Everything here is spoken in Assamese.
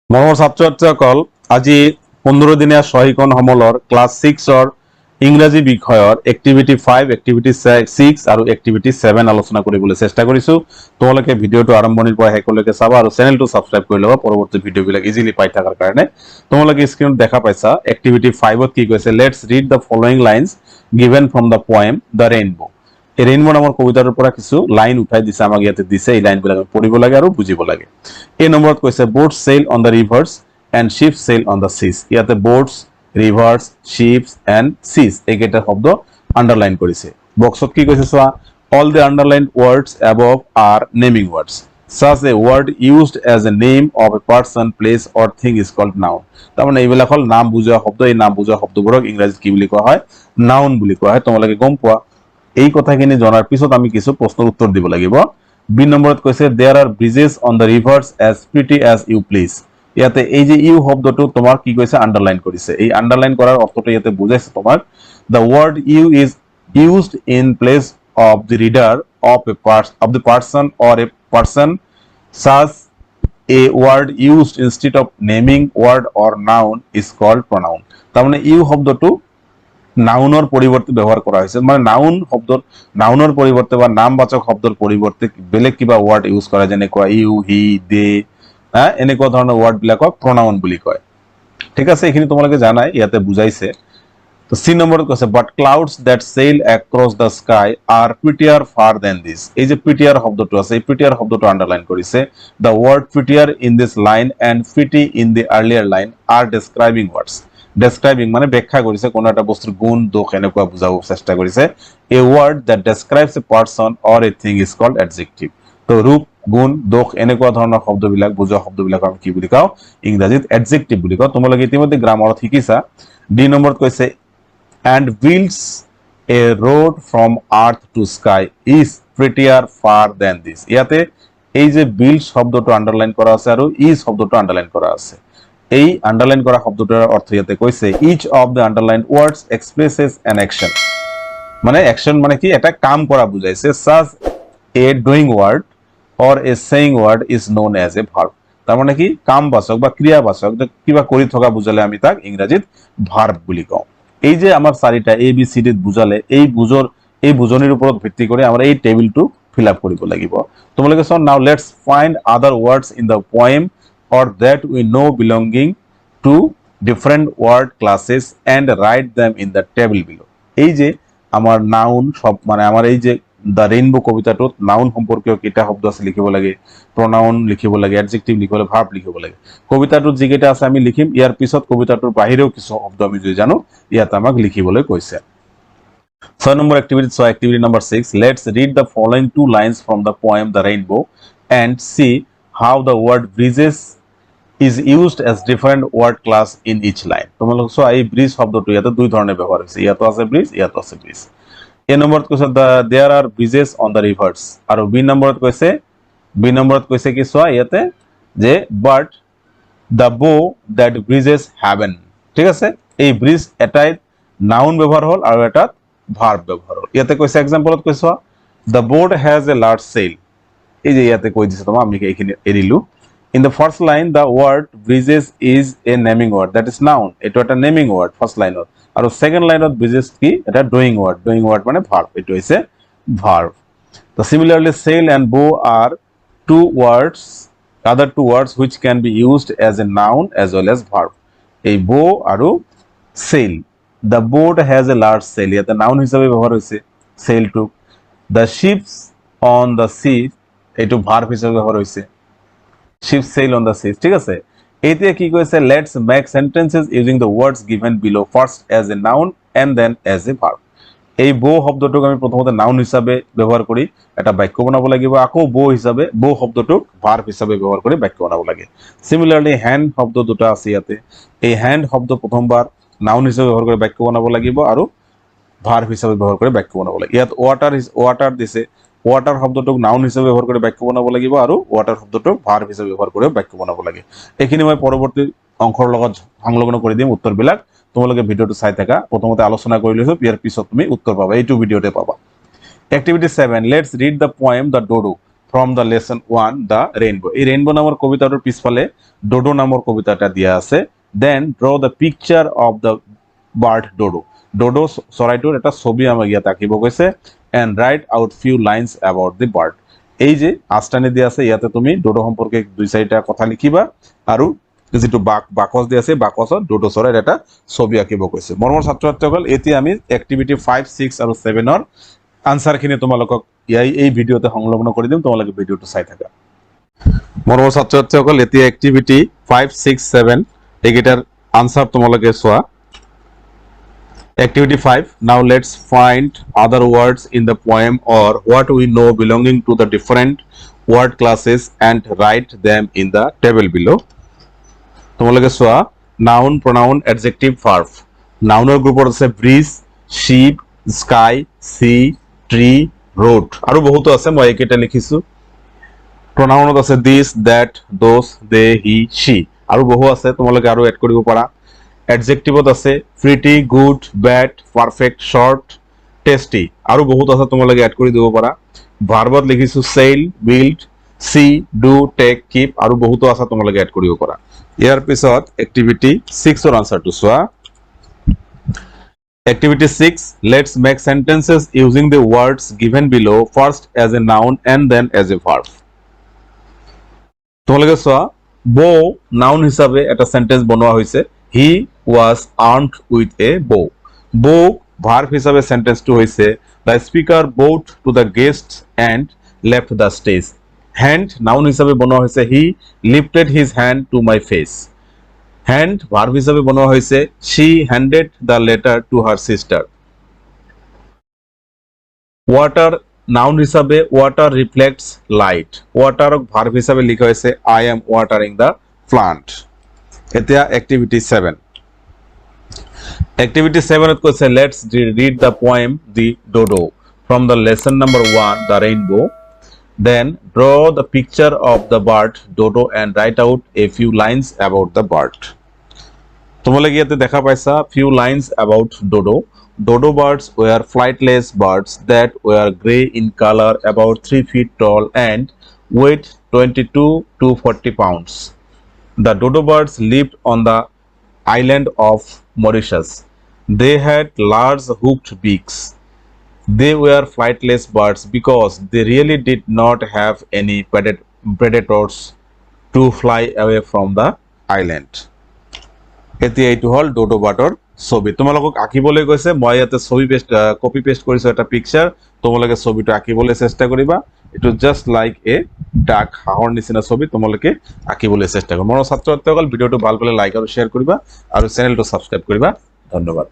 মৰমৰ ছাত্ৰ ছাত্ৰীসকল আজি 15 দিনীয়া সহিকৰণ সমলৰ ক্লাছ 6 ৰ ইংৰাজী বিষয়ৰ এক্টিভিটি 5 এক্টিভিটি 6 আৰু এক্টিভিটি 7 আলোচনা কৰিবলৈ চেষ্টা কৰিছো তোমালোকে ভিডিওটো আৰম্ভণিৰ পৰা শেষলৈকে চাবা আৰু চেনেলটো সাবস্ক্ৰাইব কৰি লবা পৰৱৰ্তী ভিডিওবিলাক ইজিলি পাই থাকাৰ কাৰণে তোমালোকে স্ক্ৰিনত দেখা পাইছা এক্টিভিটি 5 ত কি কৈছে let's read the following lines given from the poem the rainbow এই ৰেইনবো নামৰ কবিতাৰ পৰা কিছু লাইন উঠাই দিছে আমাক ইয়াতে দিছে এই লাইনবিলাক পঢ়িব লাগে আৰু বুজিব লাগে এই নম্বৰত কৈছে boats sail on the rivers and ships sail on the seas ইয়াতে boats rivers ships and seas এইকেইটা শব্দ আন্ডারলাইন কৰিছে বক্সত কি কৈছে চোৱা all the underlined words above are naming words such a word used as a name of a person place or thing is called noun তাৰমানে এইবিলাক হল নাম বুজোৱা শব্দ এই নাম বুজোৱা শব্দবোৰক ইংৰাজীত কি বুলি কোৱা হয় নাউন বুলি কোৱা হয় তোমালোকে গম পোৱা এই কথাখিনি জনাৰ পিছত আমি কিছু প্ৰশ্নৰ উত্তৰ দিব লাগিব বি নম্বৰত কৈছে there are bridges on the rivers as pretty as you please ইয়াতে এই যে ইউ শব্দটো তোমাক কি কৈছে আন্ডারলাইন কৰিছে এই আন্ডাৰলাইন কৰাৰ অৰ্থটো ইয়াতে বুজাইছে তোমাক the word you is used in place of the reader of the person or a person such a word used instead of naming word or noun is called pronoun তাৰমানে ইউ শব্দটো নাউনৰ পৰিৱৰ্তে ব্যৱহাৰ কৰা হৈছে মানে নাউন শব্দৰ নাউনৰ পৰিৱৰ্তে বা নামবাচক শব্দৰ পৰিৱৰ্তে বেলেগ কিবা ওয়াৰ্ড ইউজ কৰা যেনে কোৱা ইউ হি দে এনেকুৱা ধৰণৰ ওয়ার্ড বিলাকক pronoun বুলি কয় ঠিক আছে এইখিনি তোমালোকে জানাই ইয়াতে বুজাইছে তো সি নম্বৰত কৈছে but clouds that sail across the sky are prettier far than this এই যে prettier শব্দটো আছে এই prettier শব্দটো আন্ডারলাইন কৰিছে the word prettier in this line and pretty in the earlier line are describing words describing মানে ব্যাখ্যা কৰিছে কোন এটা বস্তুৰ গুণ দোষ এনেকুৱা বুজাব চেষ্টা কৰিছে a word that describes a person or a thing is called adjective তো ৰূপ গুণ দোষ এনেকুৱা ধৰণৰ শব্দবিলাক বুজোৱা শব্দবিলাক আমি কি বুলি কওঁ ইংৰাজীত adjective বুলি কওঁ তোমালোকে ইতিমধ্যে গ্ৰামাৰত শিকিছা ডি নম্বৰত কৈছে and builds a road from earth to sky is prettier far than this ইয়াতে এই যে build শব্দটো আন্ডারলাইন কৰা আছে আৰু is শব্দটো আন্ডাৰলাইন কৰা আছে এই আন্ডারলাইন করা শব্দটার অর্থ ইয়াতে কৈছে each of the underlined words expresses an action মানে অ্যাকশন মানে কি এটা কাম করা বুঝাইছে such a doing word or a saying word is known as a verb তার মানে কি কামবাচক বা ক্রিয়াবাচক কিবা কৰি থকা বুজালে আমি তাক ইংৰাজীত ভাৰ্ব বুলি কওঁ এই যে আমাৰ চাৰিটা এ বি সি ডি বুজালে এই বুজনিৰ ওপৰত ভিত্তি কৰি আমৰা এই টেবিলটো ফিল আপ কৰিব লাগিব তোমালোকে সন now let's find other words in the poem or that we know belonging to different word classes and write them in the table below এই যে আমার নাউন সব মানে আমার এই যে দা রেইনবো কবিতাটোত নাউন সম্পৰ্কীয় কিটা শব্দ আছে লিখিব লাগে pronoun লিখিব লাগে adjective লিখিব লাগে verb লিখিব লাগে কবিতাটোত যিকেইটা আছে আমি লিখিম ইয়াৰ পিছত কবিতাটোৰ বাহিৰেও কিছু শব্দ আমি যদি জানো ইয়াত আমাক লিখিবলৈ কৈছে 6 number activity so activity number 6 let's read the following two lines from the poem The Rainbow and see how the word bridges is used as different word class in each line তোমালোক সো এই ব্রিজ শব্দটো ইয়াতে দুই ধৰণে ব্যৱহাৰ হৈছে ইয়াতো আছে ব্ৰিজ ইয়াতো আছে ব্ৰিজ এ নম্বৰত কৈছে there are bridges on the rivers আৰু বি নম্বৰত কৈছে কি সো ইয়াতে যে but the bow that bridges heaven ঠিক আছে এই ব্রিজ এটাই নাউন ব্যৱহাৰ হল আৰু এটা ভাৰ্ব ব্যৱহাৰ হল ইয়াতে কৈছে এক্সাম্পলত কৈছে the boat has a large sail এই যে ইয়াতে কৈ দিছে তোমাক আমি এইখিনি এৰিলো in the first line the word bridges is a naming word that is noun eto eta naming word first line or aru second line of bridges ki eta doing word mane verb eto hoise verb so similarly sail and bow are other two words which can be used as a noun as well as verb ei bow aru sail the boat has a large sail eta noun hisabe ব্যবহার hoise sail to the ships on the sea eto verb hisabe ব্যবহার hoise ships sail on the seas ঠিক আছে এতে কি কইছে let's make sentences using the words given below first as a noun and then as a verb এই বো শব্দটোক আমি প্ৰথমতে নাউন হিচাপে ব্যৱহাৰ কৰি এটা বাক্য বনাব লাগিব আকৌ বো শব্দটোক ভাৰ্ব হিচাপে ব্যৱহাৰ কৰি বাক্য বনাব লাগে সিমিলাৰলি হ্যান্ড শব্দ দুটা আছে ইয়াতে এই হ্যান্ড শব্দ প্ৰথমবাৰ নাউন হিচাপে ব্যৱহাৰ কৰি বাক্য বনাব লাগিব আৰু ভাৰ্ব হিচাপে ব্যৱহাৰ কৰি বাক্য বনাব লাগে ইয়াত ওয়াটাৰ দিছে ওয়াটাৰ শব্দটোক নাউন হিচাপে ব্যৱহাৰ কৰি বাক্য বনাব লাগিব আৰু ওয়াটাৰ শব্দটোক ভাৰ্ব হিচাপে ব্যৱহাৰ কৰি বাক্য বনাব লাগে এইখিনি মই পৰৱৰ্তী অংশৰ লগত সংলগ্ন কৰি দিম উত্তৰবিলাক তোমালোকে ভিডিওটো চাই থাকা প্ৰথমতে আলোচনা কৰি লৈছো ইয়াৰ পিছত তুমি উত্তৰ পাবা এইটো ভিডিওতে পাবা activity 7 let's read the poem the dodo from the lesson 1 the rainbow. এই ৰেইনবো নামৰ কবিতাটোৰ পিছফালে ডোডো নামৰ কবিতা এটা দিয়া আছে। Then draw the picture of the bird dodo. Dodo চৰাইটোৰ এটা ছবি আমাক ইয়াত আঁকিব কৈছে। And write out few lines about the bird. এই যে আস্তানি দিয়া আছে ইয়াতে তুমি ডোডো সম্পৰ্কে 2-4টা কথা লিখিবা আৰু যেটো বাকচ দিয়া আছে বাকচত ডোডো চৰাইৰ এটা ছবি আঁকিব কৈছে। মৰমৰ ছাত্ৰ ছাত্ৰীসকল এতিয়া আমি এক্টিভিটি 5, 6 আৰু 7ৰ আনসাৰখিনি তোমালোকক এই ভিডিওতে সংলগ্ন কৰি দিম, তোমালোকে ভিডিওটো চাই থাকা। মৰমৰ ছাত্ৰ ছাত্ৰীসকল এতিয়া এক্টিভিটি 5, 6, 7 এইকেইটাৰ আনসাৰ তোমালোকে চোৱা। Activity 5. Now let's find other words in the poem or what we know belonging to the different word classes and write them in the table below. তোমালোকে চোৱা noun, pronoun, adjective, verb. Nounৰ গ্ৰুপত আছে breeze, sheep, sky, sea, tree, road আৰু বহুতো আছে, মই এইকেইটা লিখিছো। pronounত আছে this, that, those, they, he, she আৰু বহু আছে, তোমালোকে আৰু এড কৰিব পাৰা। adjectiveত আছে pretty, good, bad, perfect, short, tasty আৰু বহুত আছে, তোমালোকে এড কৰি দিব পাৰা। ভাৰ্বত লিখিছো sail, build, see, do, take, keep আৰু বহুতো আছে, তোমালোকে এড কৰিব পাৰা। ইয়াৰ পিছত এক্টিভিটি 6ৰ আনসাৰটো চোৱা। Activity 6. Let's make sentences using the words given below, first as a noun and then as a verb. তোমালোকে চোৱা bow noun হিচাপে এটা সেন্টেন্স বনোৱা হৈছে। He was armed with a bow. Bow verb হিচাপে সেন্টেন্সটো হৈছে the speaker bowed to the guests and left the stage. Hand noun হিচাপে বনোৱা হৈছে he lifted his hand to my face. Hand verb হিচাপে বনোৱা হৈছে she handed the letter to her sister. Water noun হিচাপে water reflects light. Water verb হিচাপে লিখা হৈছে I am watering the plant. এতিয়া activity 7. Activity 7ত কৈছে let's read the poem The Dodo from the lesson number 1 The Rainbow. Then draw the picture of the bird Dodo and write out a few lines about the bird. তোমালোকে ইয়াতে দেখা পাইছা few lines about Dodo. Dodo birds were flightless birds that were gray in color, about 3 feet tall and weighed 22 to 40 pounds. The dodo birds lived on the island of Mauritius. They had large hooked beaks. They were flightless birds because they really did not have any predators to fly away from the island. এতিয়া এইটো হল ডোডো বাৰ্ডৰ ছবি। তোমালোকক আঁকিবলৈ কৈছে, মই ইয়াতে ছবি কপি পেষ্ট কৰিছো এটা পিকচাৰ, তোমালোকে ছবিটো আঁকিবলৈ চেষ্টা কৰিবা। ইটো জাস্ট লাইক এ ডাক, হাঁহৰ নিচিনা ছবি তোমালোকে আঁকিবলৈ চেষ্টা কৰিবা। মোৰ ছাত্ৰ ছাত্ৰীসকল ভিডিওটো ভাল পালে লাইক আৰু শ্বেয়াৰ কৰিবা আৰু চেনেলটো ছাবস্ক্ৰাইব কৰিবা। ধন্যবাদ।